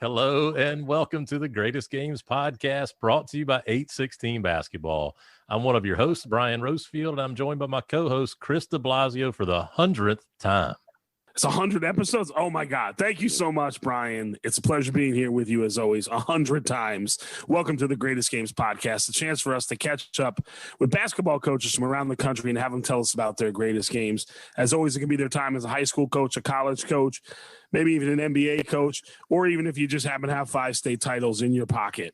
Hello and welcome to the Greatest Games podcast brought to you by 816 Basketball. I'm one of your hosts, Brian Rosefield, and I'm joined by my co-host, Chris de Blasio, for the 100th time. It's 100 episodes. Oh my God. Thank you so much, Brian. It's a pleasure being here with you as always, 100 times. Welcome to the Greatest Games podcast, a chance for us to catch up with basketball coaches from around the country and have them tell us about their greatest games. As always, it can be their time as a high school coach, a college coach, maybe even an NBA coach, or even if you just happen to have 5 state titles in your pocket.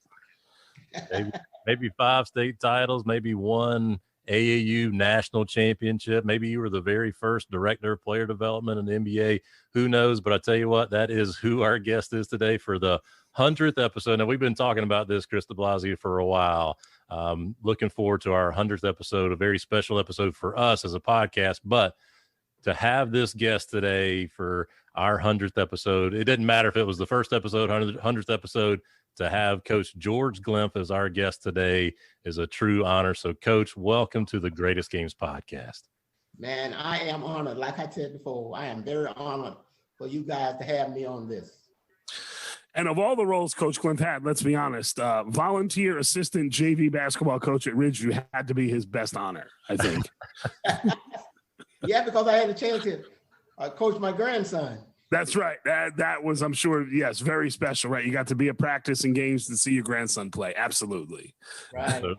Maybe 5 state titles, maybe 1 AAU national championship. Maybe you were the very first director of player development in the NBA. Who knows? But I tell you what, that is who our guest is today for the 100th episode. Now, we've been talking about this, Chris de Blasio, for a while. Looking forward to our 100th episode, a very special episode for us as a podcast. But to have this guest today for our 100th episode, it didn't matter if it was the first episode, 100th episode. To have Coach George Glymph as our guest today is a true honor. So, Coach, welcome to the Greatest Games podcast. Man, I am honored. Like I said before, I am very honored for you guys to have me on this. And of all the roles Coach Glymph had, let's be honest, volunteer assistant JV basketball coach at Ridgeview had to be his best honor, I think. Yeah, because I had a chance to coach my grandson. That's right. That was, I'm sure, yes, very special, right? You got to be at practice and games to see your grandson play. Absolutely. Right. So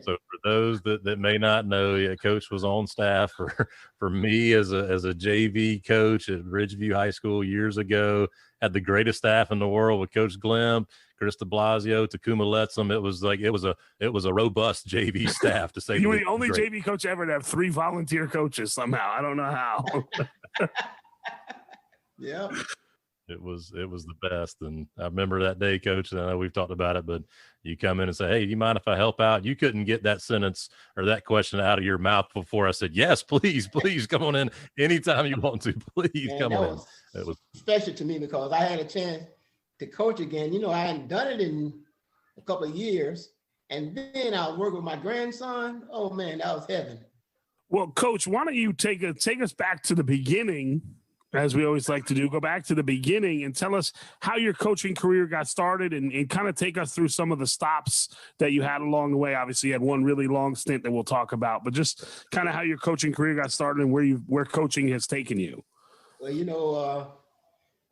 for those that may not know, yeah, Coach was on staff for me as a JV coach at Ridgeview High School years ago. Had the greatest staff in the world with Coach Glymph, Chris de Blasio, Takuma Letsom. It was a robust JV staff, to say. You were the only JV coach ever to have 3 volunteer coaches somehow. I don't know how. Yeah, it was the best. And I remember that day, Coach, and I know we've talked about it, but you come in and say, "Hey, do you mind if I help out?" You couldn't get that sentence or that question out of your mouth before I said, "Yes, please come on in anytime you want to. Please come on in." It was special to me because I had a chance to coach again. You know, I hadn't done it in a couple of years, and then I was working with my grandson. Oh man, that was heaven. Well, Coach, why don't you take us back to the beginning? As we always like to do, go back to the beginning and tell us how your coaching career got started and kind of take us through some of the stops that you had along the way. Obviously, you had one really long stint that we'll talk about, but just kind of how your coaching career got started and where coaching has taken you. Well, you know,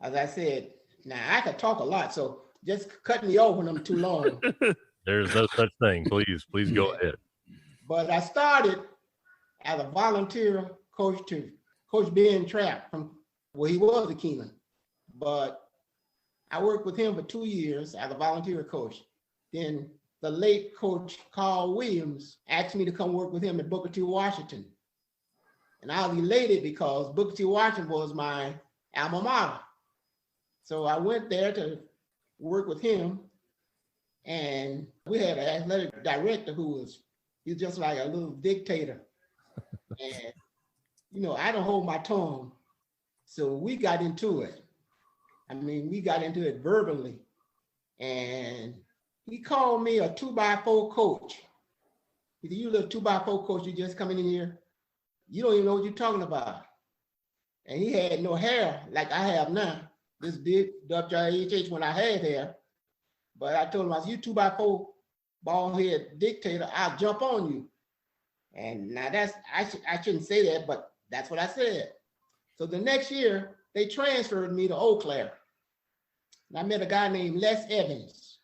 as I said, now I could talk a lot, so just cut me off when I'm too long. There's no such thing. Please go ahead. But I started as a volunteer coach to Coach Ben Trapp from. Well, he was a Keenan, but I worked with him for 2 years as a volunteer coach. Then the late Coach Carl Williams asked me to come work with him at Booker T. Washington. And I was elated because Booker T. Washington was my alma mater. So I went there to work with him, and we had an athletic director he was just like a little dictator. And, you know, I don't hold my tongue. So we got into it. I mean, we got into it verbally. And he called me a 2x4 coach. He said, "You little 2x4 coach, you just coming in here. You don't even know what you're talking about." And he had no hair like I have now. This big WHH when I had hair. But I told him, I said, "You 2x4 bald head dictator, I'll jump on you." And now I shouldn't say that, but that's what I said. So the next year, they transferred me to Eau Claire. And I met a guy named Les Evans.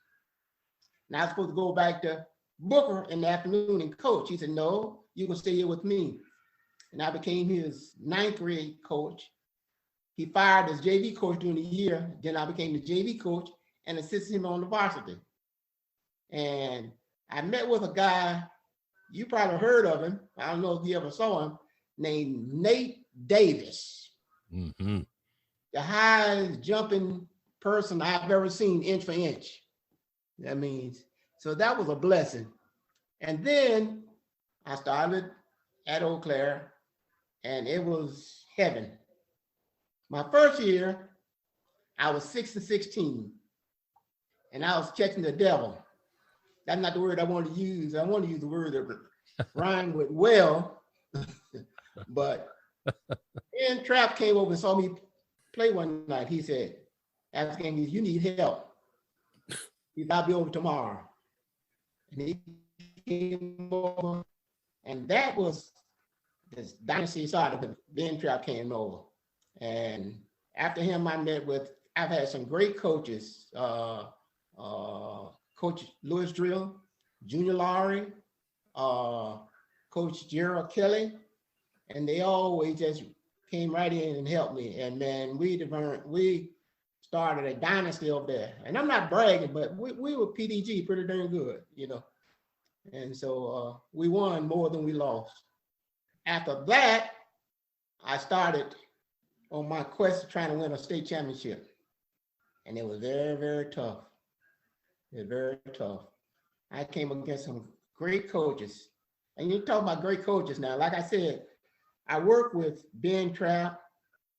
And I was supposed to go back to Booker in the afternoon and coach. He said, "No, you can stay here with me." And I became his 9th grade coach. He fired his JV coach during the year. Then I became the JV coach and assisted him on the varsity. And I met with a guy, you probably heard of him. I don't know if you ever saw him, named Nate Davis. Mm-hmm. The highest jumping person I've ever seen inch for inch. That means, so that was a blessing. And then I started at Eau Claire, and it was heaven. My first year, I was 6-16, and I was catching the devil. That's not the word I want to use. I want to use the word that rhymed with well, but Ben Trapp came over and saw me play one night. He said, "Afghan, you need help." He said, I'll be over tomorrow. And he came over, and that was this dynasty started when Ben Trap came over. And after him, I've had some great coaches, Coach Louis Drill, Junior Lowry, Coach Gerald Kelly, and they always just came right in and helped me. And man, we started a dynasty over there. And I'm not bragging, but we were PDG pretty darn good, you know. And so we won more than we lost. After that, I started on my quest to trying to win a state championship. And it was very, very tough. It was very tough. I came against some great coaches. And you talk about great coaches now. Like I said, I worked with Ben Trapp,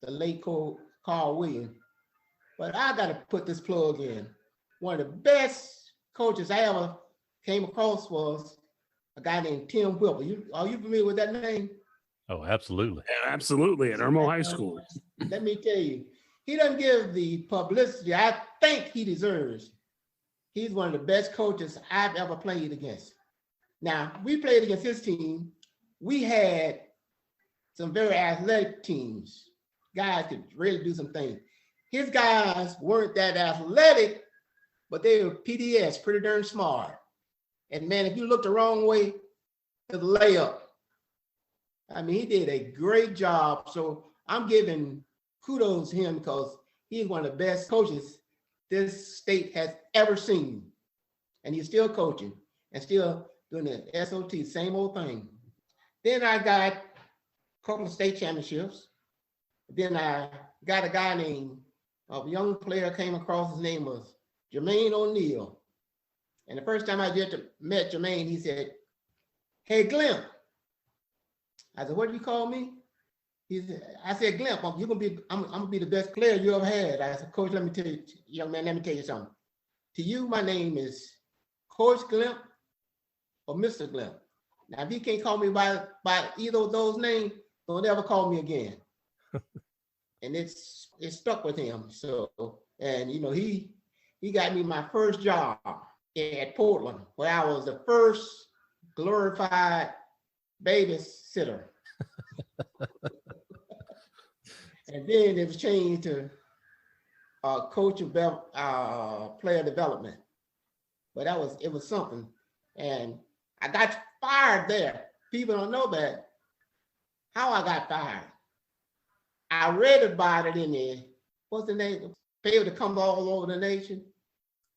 the late coach Carl Williams. But I got to put this plug in. One of the best coaches I ever came across was a guy named Tim Whipple. Are you familiar with that name? Oh, absolutely. Yeah, absolutely. At Irmo High School. Let me tell you, he doesn't give the publicity I think he deserves. He's one of the best coaches I've ever played against. Now, we played against his team. We had some very athletic teams. Guys could really do some things. His guys weren't that athletic, but they were PDS, pretty darn smart. And man, if you looked the wrong way, it was a layup. I mean, he did a great job. So I'm giving kudos to him because he's one of the best coaches this state has ever seen. And he's still coaching and still doing the SOT, same old thing. Then I got a couple of state championships. Then I got a guy named, a young player came across, his name was Jermaine O'Neal. And the first time I met Jermaine, he said, "Hey, Glymph." I said, "What do you call me?" I said, "Glymph, I'm gonna be the best player you ever had." I said, "Coach, let me tell you, young man, let me tell you something. To you, my name is Coach Glymph or Mr. Glymph. Now, if you can't call me by either of those names, don't ever call me again." And it stuck with him. So, and you know, he got me my first job at Portland, where I was the first glorified babysitter. And then it was changed to coach of player development. But it was something. And I got fired there. People don't know that. How I got fired. I read about it in the, what's the name? Paper that comes all over the nation.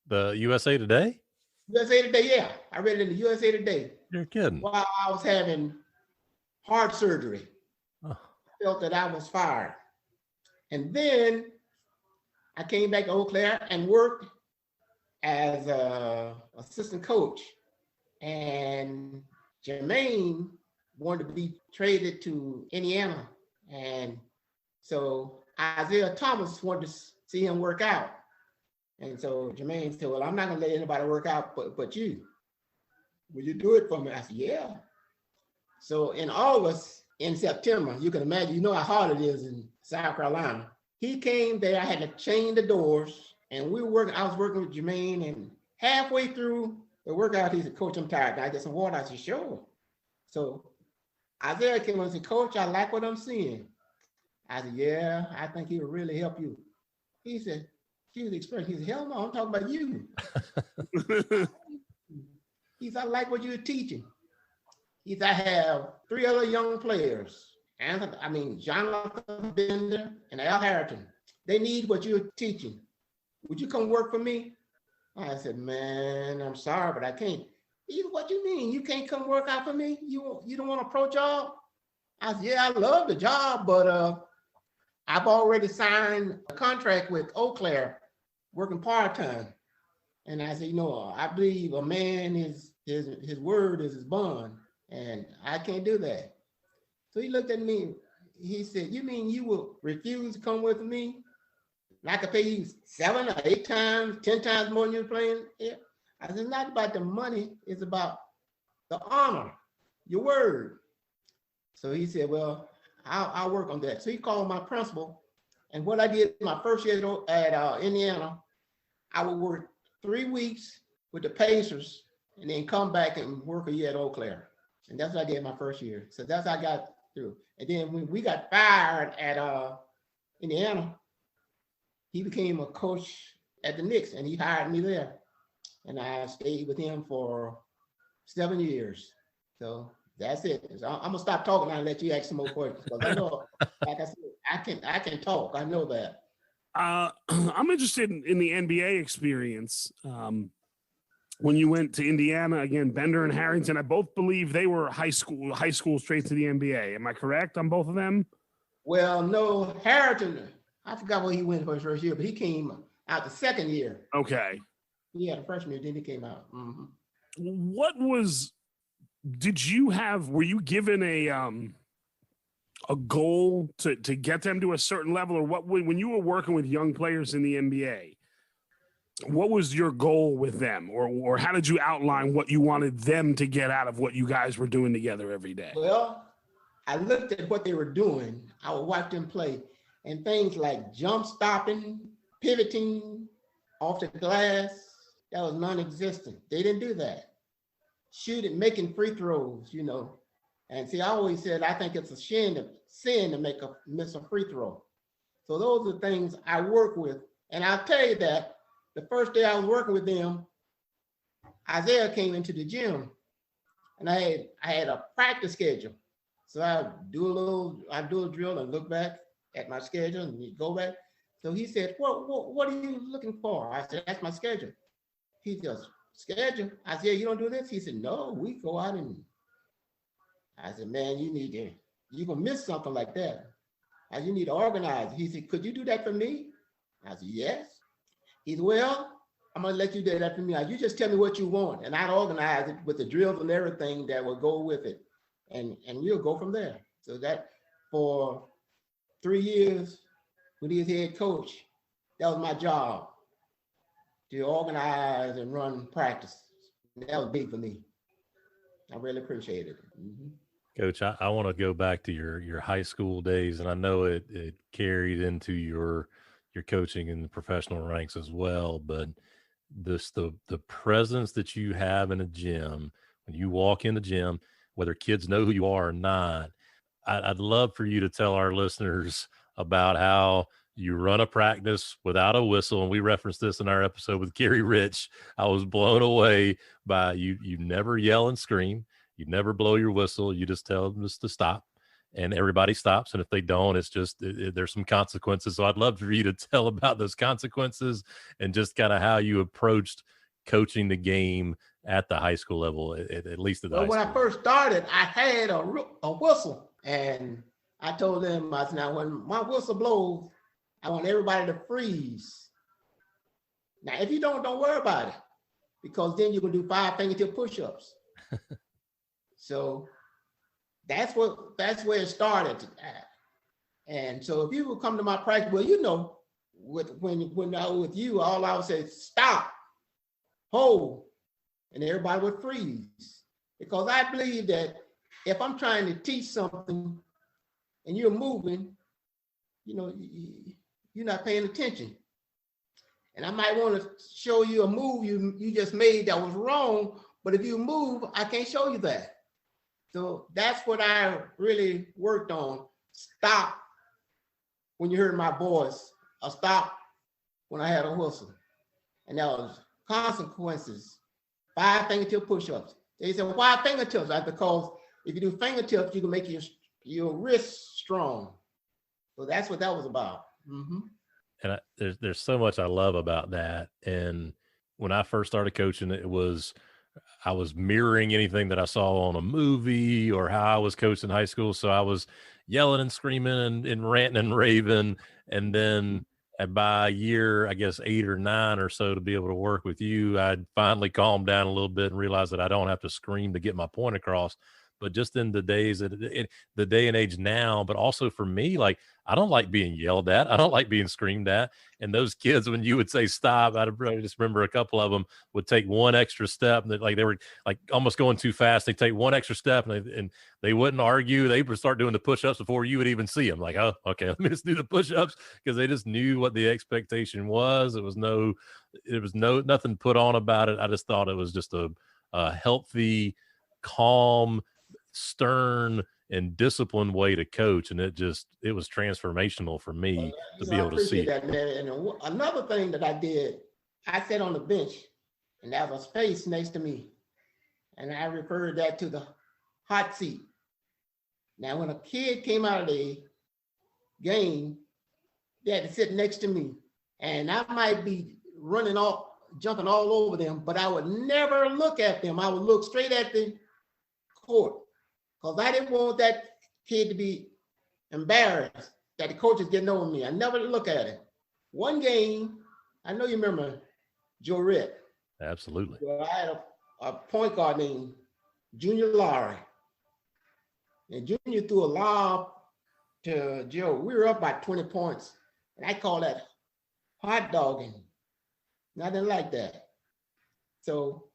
The USA Today? USA Today, yeah. I read it in the USA Today. You're kidding. While I was having heart surgery. Oh. I felt that I was fired. And then I came back to Eau Claire and worked as an assistant coach. And Jermaine wanted to be traded to Indiana. And so Isaiah Thomas wanted to see him work out. And so Jermaine said, "Well, I'm not going to let anybody work out but you. Will you do it for me?" I said, "Yeah." So in September, you can imagine, you know how hard it is in South Carolina. He came there, I had to chain the doors, and I was working with Jermaine, and halfway through the workout, he said, "Coach, I'm tired. Can I get some water?" I said, "Sure." So Isaiah came and said, "Coach, I like what I'm seeing." I said, "Yeah, I think he will really help you." He said, "He was expressing." He said, "Hell no, I'm talking about you." He said, "I like what you're teaching." He said, "I have 3 other young players, Jonathan Bender and Al Harrington. They need what you're teaching. Would you come work for me?" I said, "Man, I'm sorry, but I can't." He said, "What you mean? You can't come work out for me? You don't want a pro job?" I said, "Yeah, I love the job, but I've already signed a contract with Eau Claire, working part-time." And I said, "I believe a man his word is his bond, and I can't do that." So he looked at me. He said, "You mean you will refuse to come with me? And I could pay you 7 or 8 times, 10 times more than you're playing here?" I said, "It's not about the money. It's about the honor, your word." So he said, "Well, I'll work on that." So he called my principal. And what I did my first year at Indiana, I would work 3 weeks with the Pacers and then come back and work a year at Eau Claire. And that's what I did my first year. So that's how I got through. And then when we got fired at Indiana, he became a coach at the Knicks and he hired me there. And I stayed with him for 7 years. So that's it. So I'm gonna stop talking now and let you ask some more questions. Because I know, like I said, I can talk. I know that. I'm interested in the NBA experience. When you went to Indiana, again, Bender and Harrington, I both believe they were high school straight to the NBA. Am I correct on both of them? Well, no, Harrington, I forgot where he went for his first year, but he came out the second year. Okay. Yeah, the freshman year, then he came out. Mm-hmm. Were you given a goal to get them to a certain level, or when you were working with young players in the NBA, what was your goal with them, or how did you outline what you wanted them to get out of what you guys were doing together every day? Well, I looked at what they were doing. I would watch them play, and things like jump stopping, pivoting off the glass, that was non-existent. They didn't do that. Shooting, making free throws, you know. And see, I always said, I think it's a sin to miss a free throw. So those are things I work with. And I'll tell you that the first day I was working with them, Isaiah came into the gym and I had a practice schedule. So I do a drill and look back at my schedule and go back. So he said, what are you looking for? I said, that's my schedule. He goes, schedule? I said, you don't do this? He said, no, we go out and I said, man, you're gonna miss something like that. You need to organize. He said, could you do that for me? I said, yes. He said, well, I'm gonna let you do that for me. You just tell me what you want and I'd organize it with the drills and everything that will go with it. And we'll go from there. So that for 3 years when he was head coach, that was my job, to organize and run practice. That was big for me. I really appreciated it. Mm-hmm. Coach, I want to go back to your high school days, and I know it carried into your coaching in the professional ranks as well. But the presence that you have in a gym, when you walk in the gym, whether kids know who you are or not, I'd love for you to tell our listeners about how you run a practice without a whistle. And we referenced this in our episode with Gary Rich. I was blown away by you. You never yell and scream. You never blow your whistle. You just tell them just to stop, and everybody stops. And if they don't, it's just, there's some consequences. So I'd love for you to tell about those consequences and just kind of how you approached coaching the game at the high school level, at least at the high school. When I first started, I had a whistle, and I told them, I said, now when my whistle blows, I want everybody to freeze. Now, if you don't worry about it, because then you can do 5 fingertip push-ups. So that's where it started. And so if you would come to my practice, well, you know, when I was with you, all I would say is stop, hold, and everybody would freeze. Because I believe that if I'm trying to teach something and you're moving, you know, you're not paying attention. And I might want to show you a move you just made that was wrong, but if you move, I can't show you that. So that's what I really worked on. Stop when you heard my voice, or stop when I had a whistle. And that was consequences. 5 fingertip push-ups. They said, well, why fingertips? Because if you do fingertips, you can make your wrist strong. So that's what that was about. Mm-hmm. And there's so much I love about that. And when I first started coaching, I was mirroring anything that I saw on a movie or how I was coached in high school. So I was yelling and screaming and ranting and raving. And then by year, I guess 8 or 9 or so, to be able to work with you, I'd finally calmed down a little bit and realized that I don't have to scream to get my point across. but just in the days, in the day and age now, but also for me, like, I don't like being yelled at. I don't like being screamed at. And those kids, when you would say stop, I just remember a couple of them would take one extra step, and they were like almost going too fast. They take one extra step, and they wouldn't argue. They would start doing the push-ups before you would even see them. Like, oh, okay, let me just do the push-ups, because they just knew what the expectation was. It was nothing put on about it. I just thought it was just a healthy, calm, stern, and disciplined way to coach, and it was transformational for me to be able to see that, man. And another thing that I did, I sat on the bench, and there was a space next to me, and I referred that to the hot seat. Now, when a kid came out of the game, they had to sit next to me, and I might be jumping all over them, but I would never look at them. I would look straight at the court, because I didn't want that kid to be embarrassed that the coach is getting over me. I never look at it. One game, I know you remember Joe Ritt. Absolutely. Well, I had a point guard named Junior Lowry. And Junior threw a lob to Joe. We were up by 20 points. And I call that hot dogging. Nothing like that. So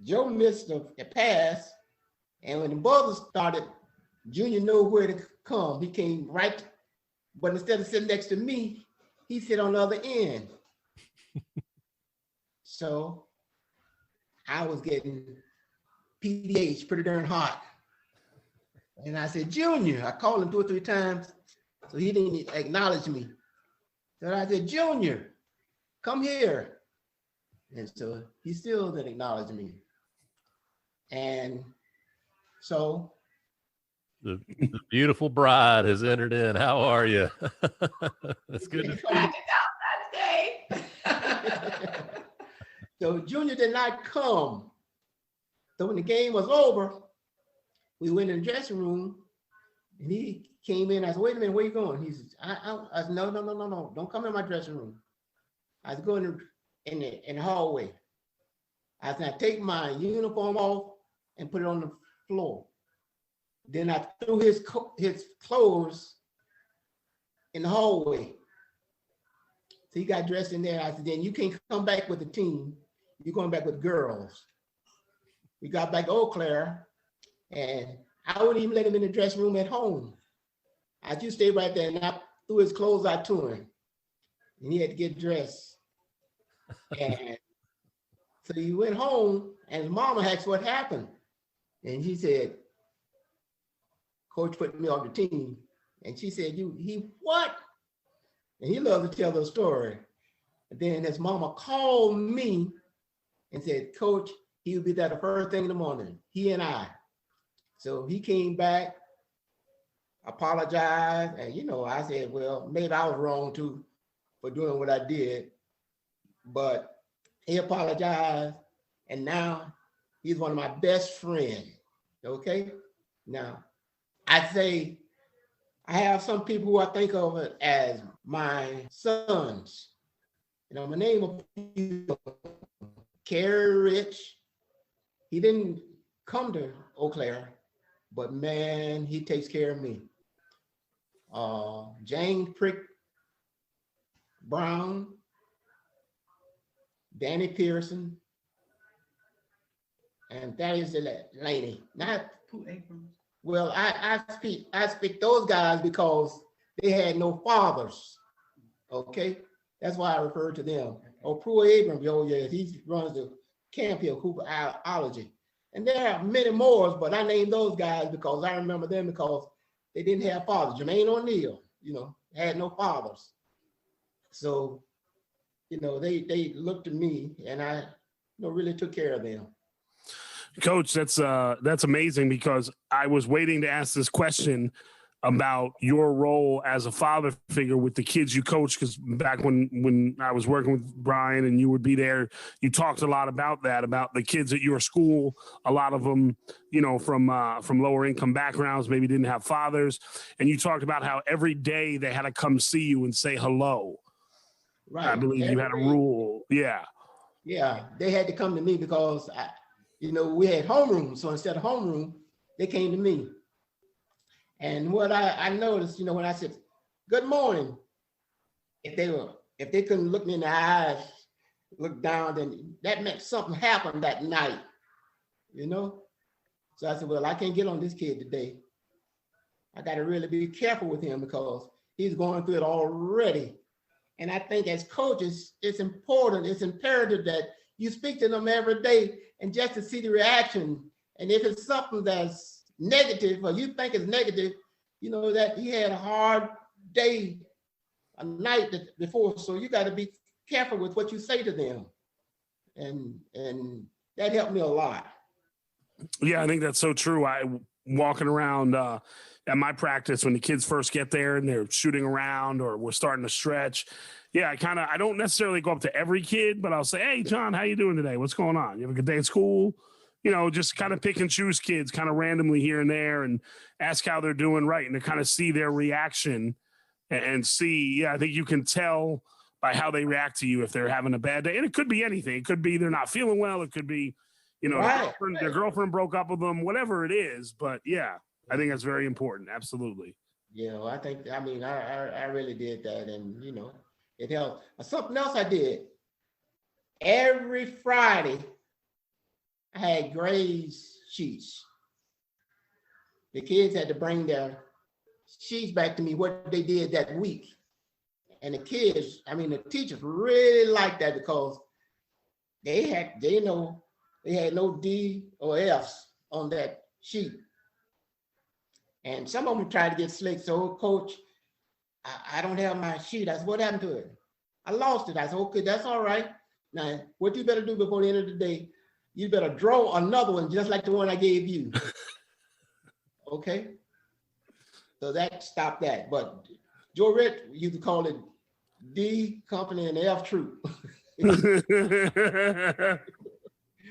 Joe missed a pass. And when the buzzer started, Junior knew where to come. He came right, but instead of sitting next to me, he sit on the other end. So I was getting PDH, pretty darn hot. And I said, Junior, I called him 2 or 3 times, so he didn't acknowledge me. So I said, Junior, come here. And so he still didn't acknowledge me. And so the beautiful bride has entered in. How are you? That's good. So Junior did not come. So when the game was over, we went in the dressing room, and he came in. I said, wait a minute, where you going? He said, I said, no, don't come in my dressing room. I was going in the hallway. I said, I take my uniform off and put it on the floor. Then I threw his clothes in the hallway. So he got dressed in there. I said, then you can't come back with the team. You're going back with girls. We got back to Eau Claire, and I wouldn't even let him in the dressing room at home. I just stayed right there, and I threw his clothes out to him, and he had to get dressed. And so he went home, and his mama asked what happened. And he said, Coach put me on the team. And she said, he what? And he loved to tell the story. And then his mama called me and said, Coach, he would be there the first thing in the morning, he and I. So he came back, apologized. And, I said, well, maybe I was wrong too for doing what I did. But he apologized. And now he's one of my best friends. Okay? Now, I say, I have some people who I think of it as my sons. My name of Kerry Rich. He didn't come to Eau Claire, but man, he takes care of me. James Prick Brown, Danny Pearson, and Thaddeus Delaney. Not well, I speak those guys because they had no fathers. Okay, that's why I refer to them. Prue Abrams, he runs the camp here, Cooperology. And there are many more, but I named those guys because I remember them because they didn't have fathers. Jermaine O'Neal, had no fathers. So, they looked at me, and I really took care of them. Coach, that's amazing, because I was waiting to ask this question about your role as a father figure with the kids you coach, because back when I was working with Brian and you would be there, you talked a lot about that, about the kids at your school. A lot of them, from lower income backgrounds, maybe didn't have fathers. And you talked about how every day they had to come see you and say hello. Right. I believe you had a rule. Yeah. Yeah, they had to come to me because we had homeroom. So instead of homeroom, they came to me. And what I noticed, when I said, good morning, if they couldn't look me in the eyes, look down, then that meant something happened that night, So I said, well, I can't get on this kid today. I got to really be careful with him because he's going through it already. And I think as coaches, it's important, it's imperative that you speak to them every day and just to see the reaction. And if it's something that's negative or you think it's negative, that he had a hard day, a night before. So you got to be careful with what you say to them. And that helped me a lot. Yeah, I think that's so true. Walking around at my practice when the kids first get there and they're shooting around or we're starting to stretch. Yeah, I don't necessarily go up to every kid, but I'll say, hey, John, how you doing today? What's going on? You have a good day at school? Just kind of pick and choose kids kind of randomly here and there and ask how they're doing right and to kind of see their reaction and see, I think you can tell by how they react to you if they're having a bad day. And it could be anything. It could be they're not feeling well. It could be, Right. their girlfriend broke up with them, whatever it is. But yeah, I think that's very important. Absolutely. Yeah, I really did that. And, it helped. Something else I did. Every Friday, I had grades sheets. The kids had to bring their sheets back to me, what they did that week. And the teachers really liked that because they had no D or F's on that sheet. And some of them tried to get slick. So, Coach, I don't have my sheet. I said, what happened to it? I lost it. I said, okay, that's all right. Now, what you better do before the end of the day, you better draw another one just like the one I gave you. Okay? So that stopped that. But Joe Rich used to call it D company and F troop. And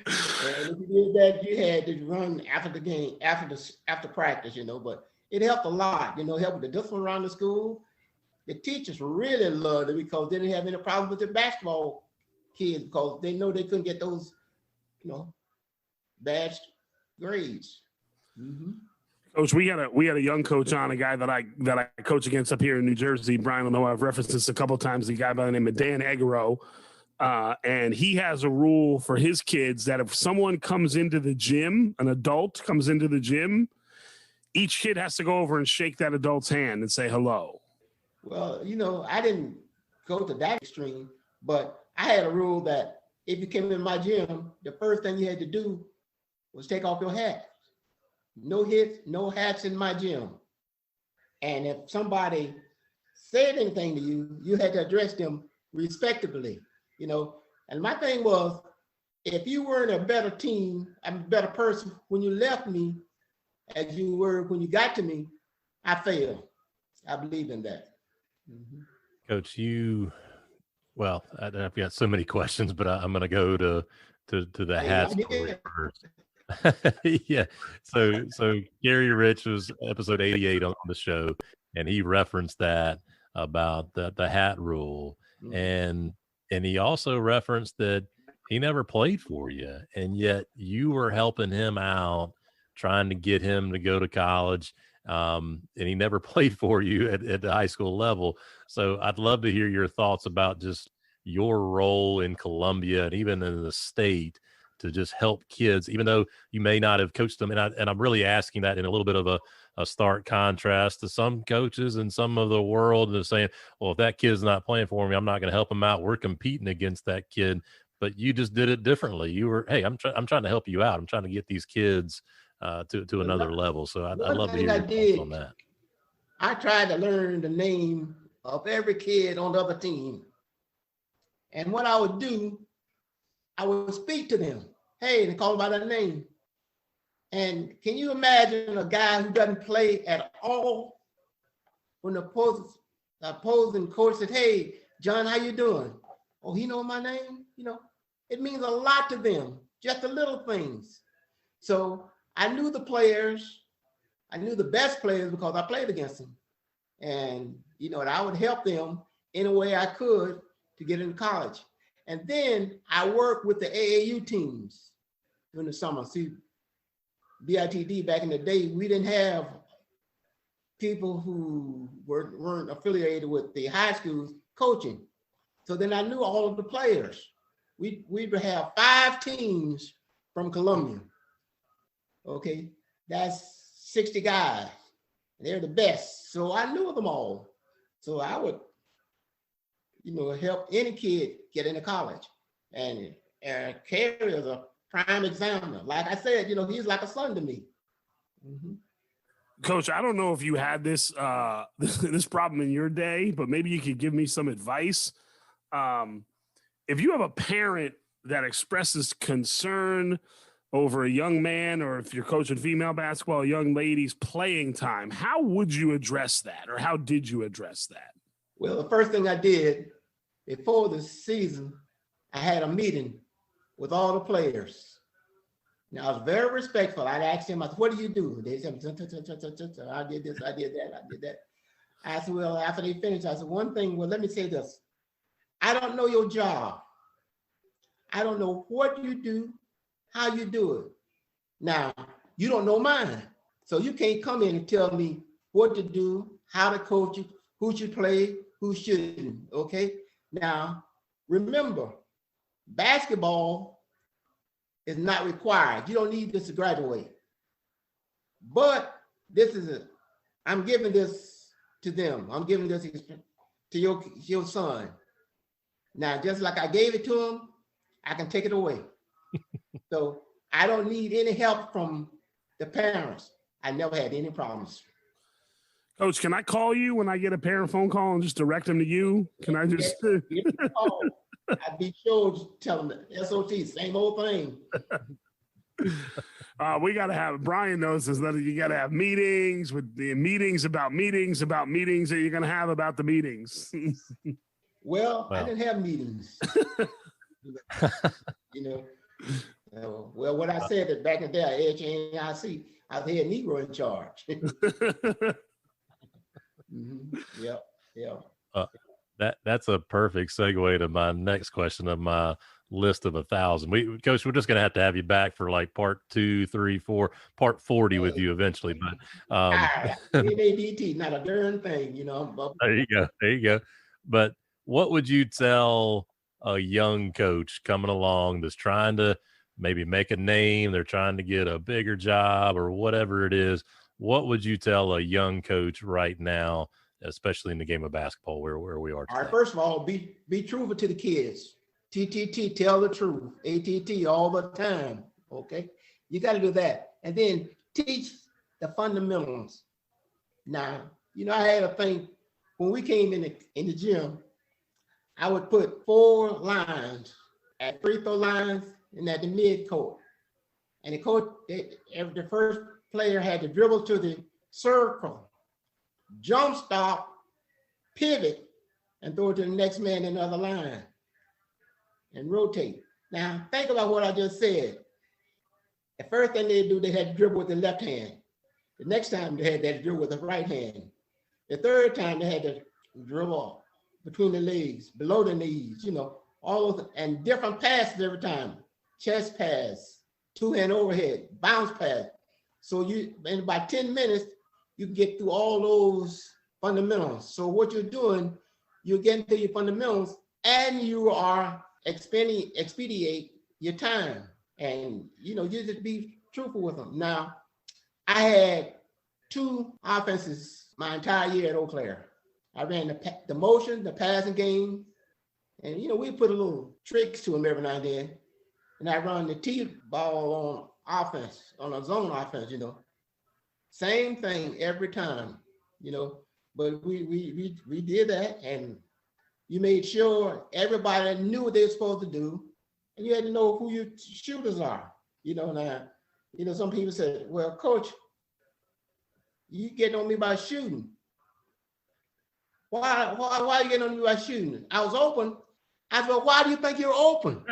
if you did that, you had to run after the game, after practice, but it helped a lot, helped with the discipline around the school. The teachers really loved it because they didn't have any problems with the basketball kids because they know they couldn't get those, bad grades. Mm-hmm. Coach, we had a young coach on, a guy that I coach against up here in New Jersey. Brian will know I've referenced this a couple of times. The guy by the name of Dan Egaro. And he has a rule for his kids that if someone comes into the gym, an adult comes into the gym, each kid has to go over and shake that adult's hand and say hello. Well, I didn't go to that extreme, but I had a rule that if you came in my gym, the first thing you had to do was take off your hat. No hits, no hats in my gym. And if somebody said anything to you, you had to address them respectfully. And my thing was, if you weren't a better team, I'm a better person when you left me as you were when you got to me, I failed. I believe in that. Mm-hmm. Coach, I've got so many questions, but I'm going to go to the hat story first. Yeah. So Gary Rich was episode 88 on the show, and he referenced that about the hat rule. Mm-hmm. And he also referenced that he never played for you, and yet you were helping him out, trying to get him to go to college. And he never played for you at the high school level. So I'd love to hear your thoughts about just your role in Columbia and even in the state to just help kids, even though you may not have coached them. And I'm really asking that in a little bit of a stark contrast to some coaches and some of the world that are saying, well, if that kid's not playing for me, I'm not going to help him out. We're competing against that kid. But you just did it differently. You were, hey, I'm trying to help you out. I'm trying to get these kids to another level. So I'd love to hear your thoughts on that. I tried to learn the name of every kid on the other team. And what I would do, I would speak to them. Hey, they call by their name. And can you imagine a guy who doesn't play at all when the opposing coach said, hey, John, how you doing? Oh, he know my name? It means a lot to them, just the little things. So I knew the players. I knew the best players because I played against them. And, and I would help them any way I could to get into college. And then I worked with the AAU teams during the summer. See, BITD back in the day, we didn't have people who weren't affiliated with the high schools coaching. So then I knew all of the players. We would have 5 teams from Columbia. Okay, that's 60 guys. They're the best. So I knew them all. So I would, help any kid get into college. And Carey is a prime example. Like I said, he's like a son to me. Mm-hmm. Coach, I don't know if you had this this problem in your day, but maybe you could give me some advice. If you have a parent that expresses concern over a young man, or if you're coaching female basketball, a young lady's playing time, how would you address that, or how did you address that? Well, the first thing I did before the season, I had a meeting with all the players. Now, I was very respectful. I'd ask them, what do you do? They said, I did this, I did that. I said, well, after they finished, I said, one thing, well, let me say this. I don't know your job. I don't know what you do, how you do it. Now, you don't know mine. So you can't come in and tell me what to do, how to coach you, who should play, who shouldn't, okay? Now, remember, basketball is not required. You don't need this to graduate. But this is it. I'm giving this to them. I'm giving this to your son. Now, just like I gave it to him, I can take it away. So I don't need any help from the parents. I never had any problems. Coach, can I call you when I get a parent phone call and just direct them to you? Can I just... I'd be sure to tell them the SOT, same old thing. We got to have, Brian knows this, that you got to have meetings with the meetings about meetings that you're going to have about the meetings. Well, I didn't have meetings. Well, what I said that back in the day at HNIC, I was head Negro in charge. Mm-hmm. Yep. That's a perfect segue to my next question of my list of 1,000. Coach, we're just going to have you back for like part 2, 3, 4, part 40 with you eventually. But ADT, not a darn thing, There you go. But what would you tell a young coach coming along that's trying to maybe make a name, they're trying to get a bigger job or whatever it is? What would you tell a young coach right now, especially in the game of basketball where we are today? All right, first of all, be truthful to the kids. TTT, tell the truth. ATT, all the time, okay? You got to do that. And then teach the fundamentals. Now, I had a thing, when we came in the gym, I would put 4 lines at free throw lines and at the mid-court. And the coach, the first player had to dribble to the circle, jump stop, pivot, and throw it to the next man in the other line and rotate. Now, think about what I just said. The first thing they do, they had to dribble with the left hand. The next time they had to dribble with the right hand. The third time they had to dribble between the legs, below the knees, all of and different passes every time. Chest pass, 2-hand overhead, bounce pass. So in about 10 minutes, you can get through all those fundamentals. So what you're doing, you're getting through your fundamentals and you are expedite your time. And, you just be truthful with them. Now, I had 2 offenses my entire year at Eau Claire. I ran the motion, the passing game, and, we put a little tricks to them every now and then. And I run the T-ball on offense, on a zone offense, Same thing every time, but we did that, and you made sure everybody knew what they were supposed to do, and you had to know who your shooters are. Now, some people said, well, coach, you getting on me by shooting. Why are you getting on me by shooting? I was open. I said, well, why do you think you're open?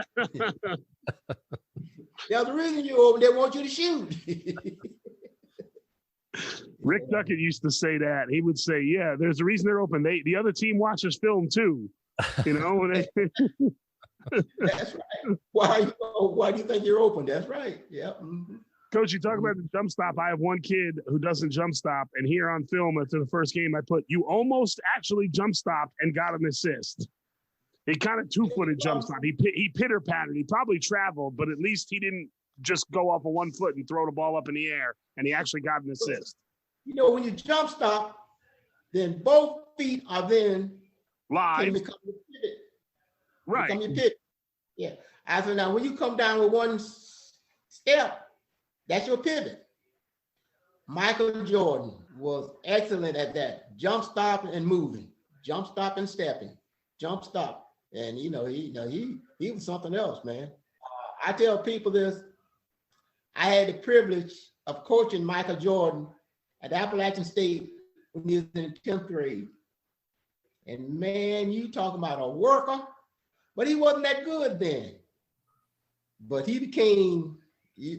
There's a reason you're open. They want you to shoot. Rick Duckett used to say that. He would say, yeah, there's a reason they're open. The other team watches film too. That's right. Why do you think you're open? That's right. Yeah. Mm-hmm. Coach, you talk about the jump stop. I have one kid who doesn't jump stop, and here on film after the first game, I put, you almost actually jump stopped and got an assist. He kind of two-footed jump stop. He pitter-pattered. He probably traveled, but at least he didn't just go off of 1 foot and throw the ball up in the air, and he actually got an assist. You know, when you jump stop, then both feet are then live. Become your pivot. Right. Become your pivot. Yeah. As of now, when you come down with one step, that's your pivot. Michael Jordan was excellent at that. Jump stop and moving, jump stop and stepping, jump stop. And he was something else, man. I tell people this. I had the privilege of coaching Michael Jordan at Appalachian State when he was in 10th grade. And man, you talking about a worker, but he wasn't that good then. But he became,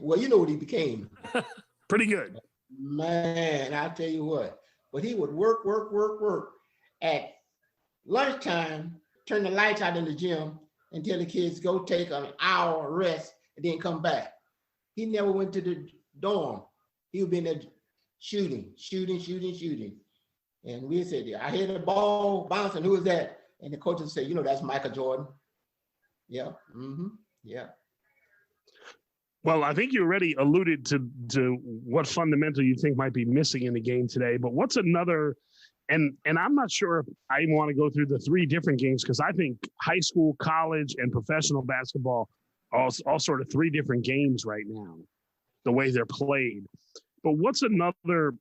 well, you know what he became. Pretty good. Man, I'll tell you what. But he would work. At lunchtime, turn the lights out in the gym and tell the kids go take an hour rest and then come back. He never went to the dorm. He would be in there shooting. And we said, I hear the ball bouncing. Who is that? And the coach would say, that's Michael Jordan. Yeah. Mm-hmm. Yeah. Well, I think you already alluded to what fundamental you think might be missing in the game today, but what's another, and I'm not sure if I even want to go through the 3 different games, because I think high school, college, and professional basketball are all sort of 3 different games right now, the way they're played. But what's another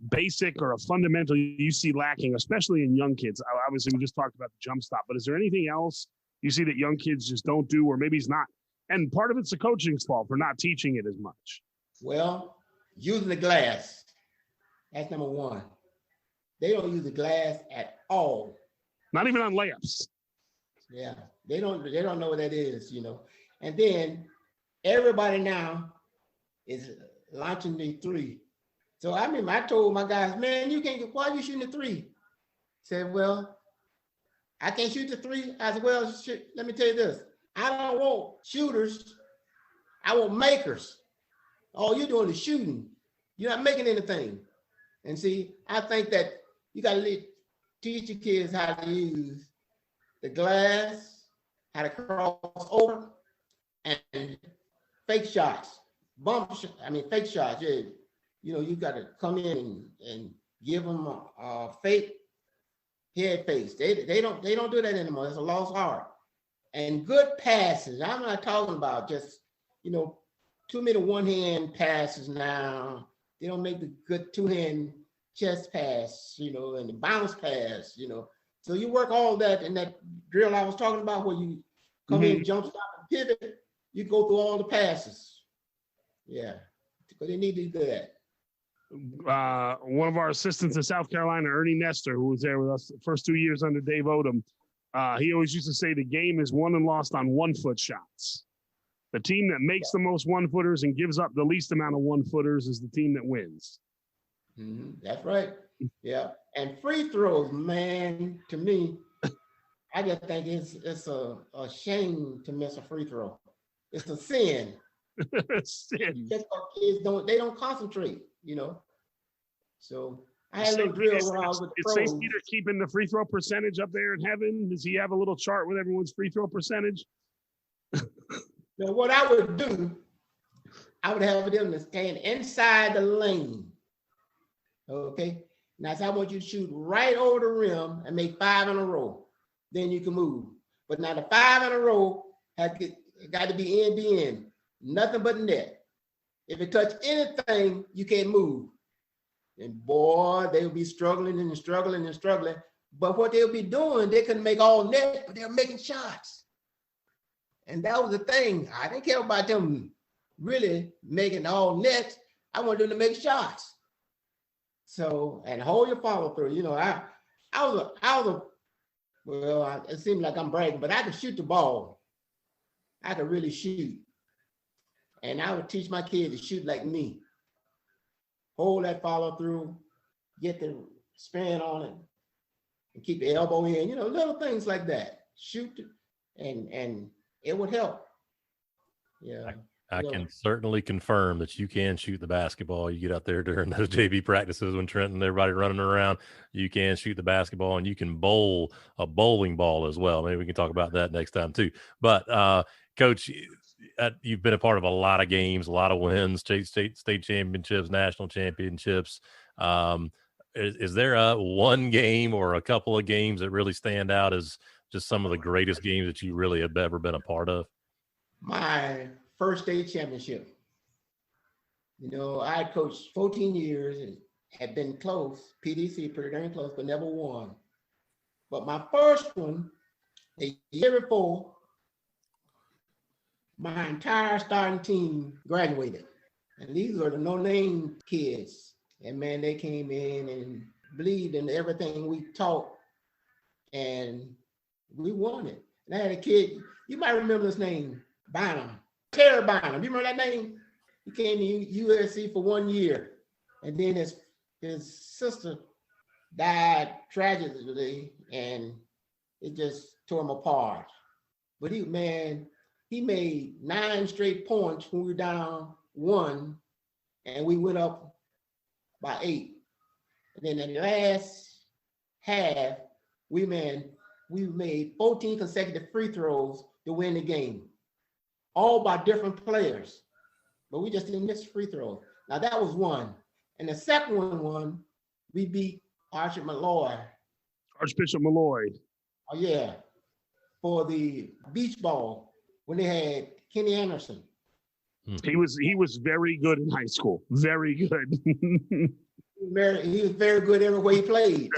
basic or a fundamental you see lacking, especially in young kids? Obviously, we just talked about the jump stop, but is there anything else you see that young kids just don't do, or maybe it's not? And part of it's the coaching's fault for not teaching it as much. Well, using the glass. That's number 1. They don't use the glass at all. Not even on layups. Yeah, they don't know what that is, And then everybody now is launching the 3. So I told my guys, man, why are you shooting the 3? Said, well, I can't shoot the 3. I said, well, let me tell you this. I don't want shooters. I want makers. All you're doing is shooting. You're not making anything. And see, I think that you got to teach your kids how to use the glass, how to cross over, and fake shots. Fake shots. Yeah. You got to come in and give them a fake head face. They don't do that anymore. It's a lost art. And good passes. I'm not talking about just, too many one-hand passes now. They don't make the good two-hand chest pass, and the bounce pass, So you work all that in that drill I was talking about where you come in, jump stop, and pivot. You go through all the passes. Yeah, because they need to do that. One of our assistants in South Carolina, Ernie Nestor, who was there with us the first 2 years under Dave Odom, he always used to say the game is won and lost on 1-foot shots. The team that makes the most 1-footers and gives up the least amount of 1-footers is the team that wins. Mm-hmm. That's right. Yeah. And free throws, man, to me, I just think it's a shame to miss a free throw. It's a sin. Sin. Just kids don't concentrate, So I had a little drill when I was with the pros. Is St. Peter keeping the free throw percentage up there in heaven? Does he have a little chart with everyone's free throw percentage? Now, what I would do, I would have them to stand inside the lane. Okay. Now, so I want you to shoot right over the rim and make 5 in a row. Then you can move. But now the 5 in a row got to be in. Nothing but net. If it touch anything, you can't move. And boy, they'll be struggling. But what they'll be doing, they couldn't make all net, but they're making shots. And that was the thing. I didn't care about them really making all nets. I wanted them to make shots. So, and hold your follow through. It seems like I'm bragging, but I could shoot the ball. I could really shoot. And I would teach my kids to shoot like me. Hold that follow through, get the spin on it, and keep the elbow in, little things like that. Shoot, and it would help. Yeah. I can certainly confirm that you can shoot the basketball. You get out there during those JV practices when Trent and everybody running around, you can shoot the basketball, and you can bowl a bowling ball as well. Maybe we can talk about that next time too. But Coach, you've been a part of a lot of games, a lot of wins, state championships, national championships. Is there one game or a couple of games that really stand out as just some of the greatest games that you really have ever been a part of? My first state championship. I had coached 14 years and had been close, PDC, pretty darn close, but never won. But my first one, a year before, my entire starting team graduated. And these are the no-name kids. And man, they came in and believed in everything we taught. And we won it. And I had a kid, you might remember his name, Bynum. Terry Bynum. You remember that name? He came to USC for 1 year. And then his sister died tragically, and it just tore him apart. But he made 9 straight points when we were down 1, and we went up by 8. And then in the last half, we made 14 consecutive free throws to win the game, all by different players. But we just didn't miss free throws. Now that was one. And the second one, we beat Archbishop Malloy. Oh yeah, for the beach ball when they had Kenny Anderson. He was very good in high school. Very good. He was very good every way he played.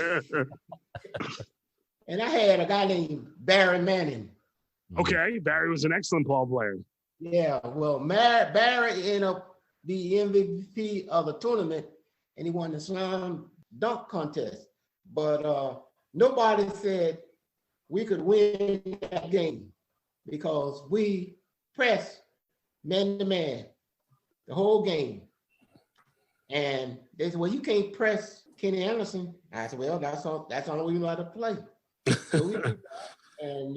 And I had a guy named Barry Manning. Okay, Barry was an excellent ball player. Yeah, well, Barry ended up the MVP of the tournament, and he won the slam dunk contest. But nobody said we could win that game because we pressed man to man the whole game. And they said, well, you can't press Kenny Anderson. I said, well, that's the only way we know how to play. So and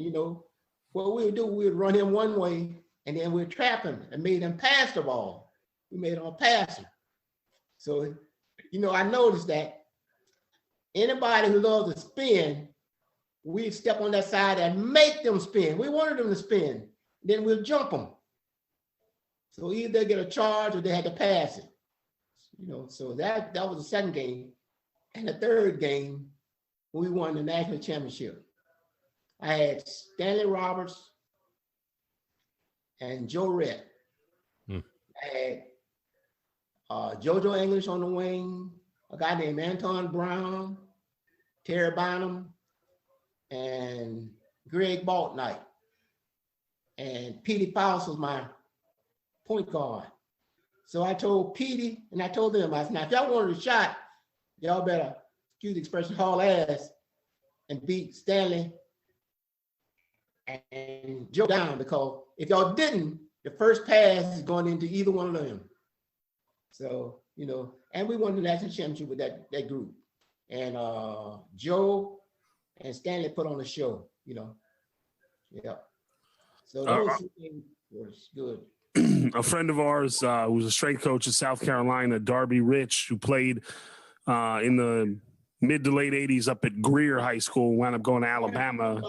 what we would do, we would run him one way, and then we'd trap him and made him pass the ball. We made him a passer. So, I noticed that anybody who loves to spin, we'd step on that side and make them spin. We wanted them to spin. Then we'll jump them. So either they get a charge or they had to pass it. So that was the second game. And the third game, we won the national championship. I had Stanley Roberts and Joe Rett. I had JoJo English on the wing, a guy named Anton Brown, Terry Bynum, and Greg Baltnight. And Petey Powers was my point guard. So I told Petey, and I told them, I said, now if y'all wanted a shot, y'all better, excuse the expression, haul ass and beat Stanley and Joe down, because if y'all didn't, the first pass is going into either one of them. So, and we won the national championship with that group. And Joe and Stanley put on a show, Yeah. So those things was good. A friend of ours who was a strength coach in South Carolina, Darby Rich, who played in the mid to late 80s up at Greer High School, wound up going to Alabama.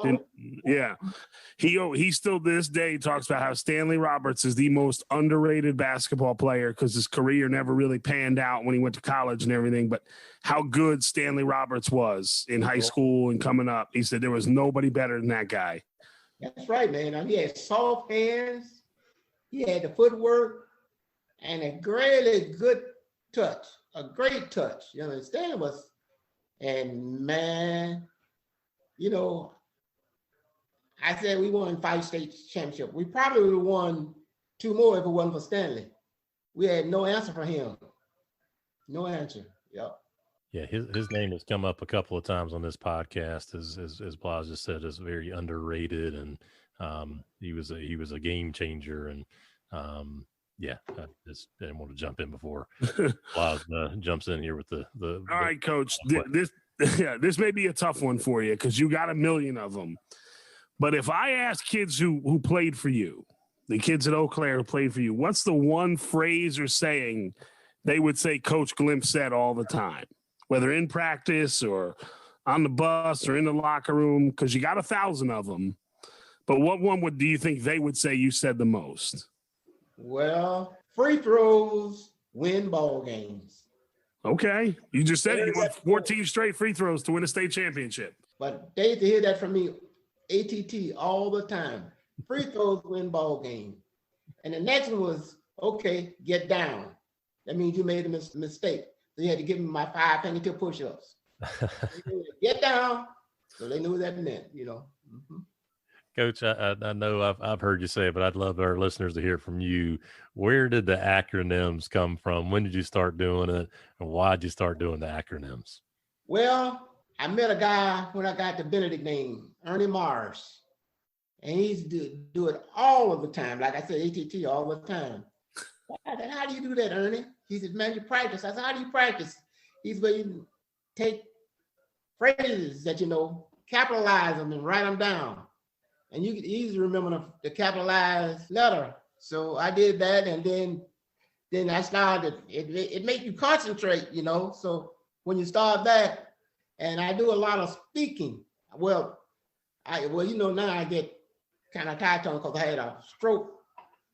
He still to this day talks about how Stanley Roberts is the most underrated basketball player because his career never really panned out when he went to college and everything, but how good Stanley Roberts was in high school and coming up. He said there was nobody better than that guy. That's right, man. He had soft hands. He had the footwork and a really good touch, a great touch. Stanley was, and man, I said we won 5 state championships. We probably would have won 2 more if it wasn't for Stanley. We had no answer for him. No answer. Yep. Yeah, his name has come up a couple of times on this podcast, as Blas just said, is very underrated, and he was a game changer, and I just didn't want to jump in before Blas jumps in here with the. All right, Coach. This may be a tough one for you because you got a million of them. But if I ask kids who played for you, the kids at Eau Claire who played for you, what's the one phrase or saying they would say Coach Glymph said all the time, whether in practice or on the bus or in the locker room? Because you got 1,000 of them. But what one do you think they would say you said the most? Well, free throws win ball games. Okay. You just said you won 14 straight free throws to win a state championship. But they used to hear that from me, ATT, all the time. Free throws win ball game. And the next one was, okay, get down. That means you made a mistake. So you had to give me my 5 fingertip push-ups. Get down. So they knew what that meant, you know. Mm-hmm. Coach, I know I've heard you say it, but I'd love our listeners to hear from you. Where did the acronyms come from? When did you start doing it? And why did you start doing the acronyms? Well, I met a guy when I got the Benedict name, Ernie Mars. And he used to do it all of the time. Like I said, ATT all the time. I said, how do you do that, Ernie? He said, man, you practice. I said, how do you practice? He said, well, you take phrases that you know, capitalize them and write them down. And you can easily remember the capitalized letter. So I did that, and then I started, it made you concentrate, you know. So when you start that, and I do a lot of speaking. Well, you know, now I get kind of tight on because I had a stroke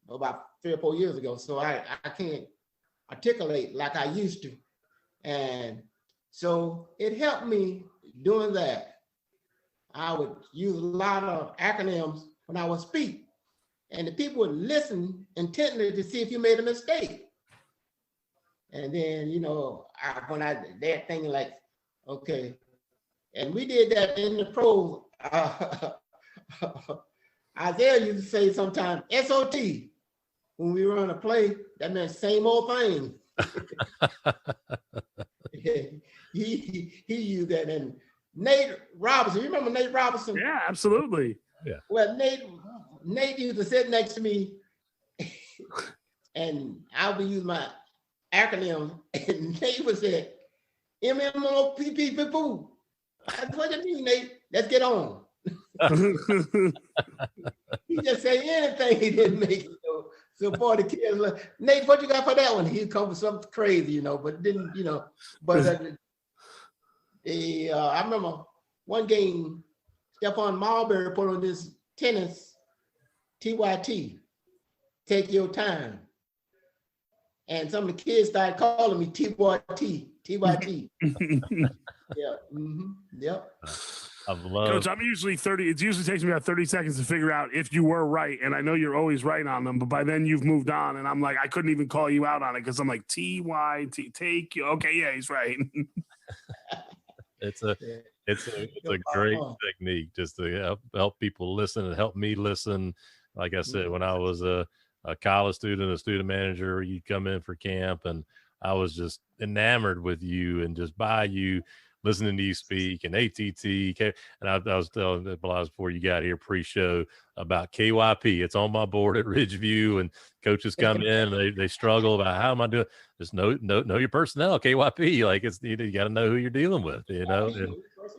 about 3 or 4 years ago. So I can't articulate like I used to. And so it helped me doing that. I would use a lot of acronyms when I would speak. And the people would listen intently to see if you made a mistake. And then, you know, they're thinking like, okay. And we did that in the pros. Isaiah used to say sometimes SOT. When we run a play, that meant same old thing. he used that. And Nate Robinson, you remember Nate Robinson? Yeah, absolutely. Yeah. Well, Nate used to sit next to me, and I would use my acronym, and Nate would say, MMOPPPoo. I said, what do you mean, Nate? Let's get on. He just say anything he didn't make it. So for the kids, like, Nate, what you got for that one? He'd come with something crazy, you know, but didn't, you know, but I remember one game, Stephon Marbury put on this tennis, TYT, take your time. And some of the kids started calling me TYT. Yeah. Mm-hmm. Yep. I've loved. Coach, I'm usually 30. It usually takes me about 30 seconds to figure out if you were right. And I know you're always right on them, but by then you've moved on. And I'm like, I couldn't even call you out on it because I'm like, TYT, take you. Okay, yeah, he's right. It's a great technique just to help people listen and help me listen. Like I said, when I was a college student, a student manager, you'd come in for camp, and I was just enamored with you and just by you, listening to you speak, and ATT. And I was telling the Blas before you got here pre-show about KYP. It's on my board at Ridgeview, and coaches come in and they struggle about how am I doing. Just know your personnel, KYP. Like you got to know who you're dealing with, you know.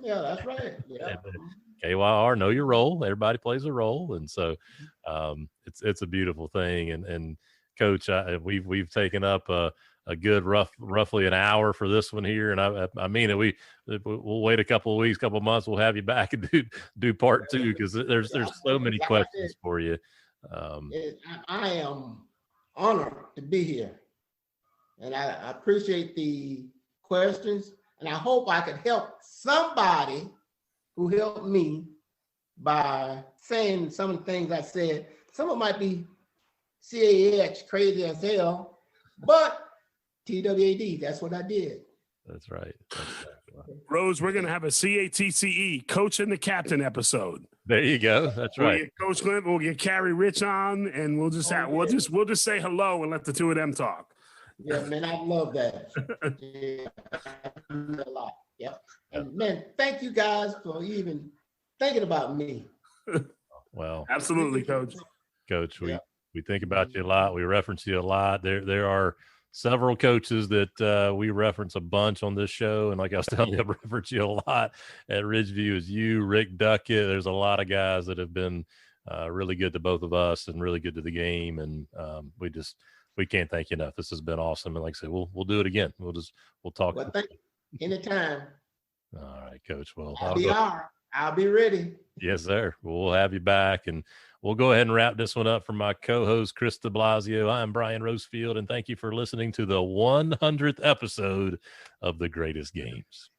Yeah, that's right. Yeah. KYR, know your role. Everybody plays a role, and so it's a beautiful thing. And Coach, we've taken up a good roughly an hour for this one here, and I mean it. We'll wait a couple of weeks, couple of months. We'll have you back and do part 2 because there's so many questions for you. I am honored to be here, and I appreciate the questions, and I hope I could help somebody who helped me by saying some of the things I said. Some of them might be CAH, crazy as hell, but TWAD, that's what I did. That's right. Rose, we're going to have a CATCE, Coach and the Captain episode. There you go. That's right. We'll get Coach Glymph, we'll get Carrie Rich on, and we'll just we'll just say hello and let the two of them talk. Yeah, man, I love that. Yeah, a lot. Yep. And man, thank you guys for even thinking about me. Well, absolutely, Coach. Coach, we think about you a lot. We reference you a lot. There are several coaches that we reference a bunch on this show, and like I was telling you, I reference you a lot at Ridgeview. Is you, Rick Duckett. There's a lot of guys that have been really good to both of us and really good to the game. And we can't thank you enough. This has been awesome. And like I said, we'll do it again. We'll talk. Well, thank you. Anytime. All right, Coach. Well, I'll be ready. Yes, sir. We'll have you back, and we'll go ahead and wrap this one up for my co-host, Chris de Blasio. I'm Brian Rosefield, and thank you for listening to the 100th episode of The Greatest Games.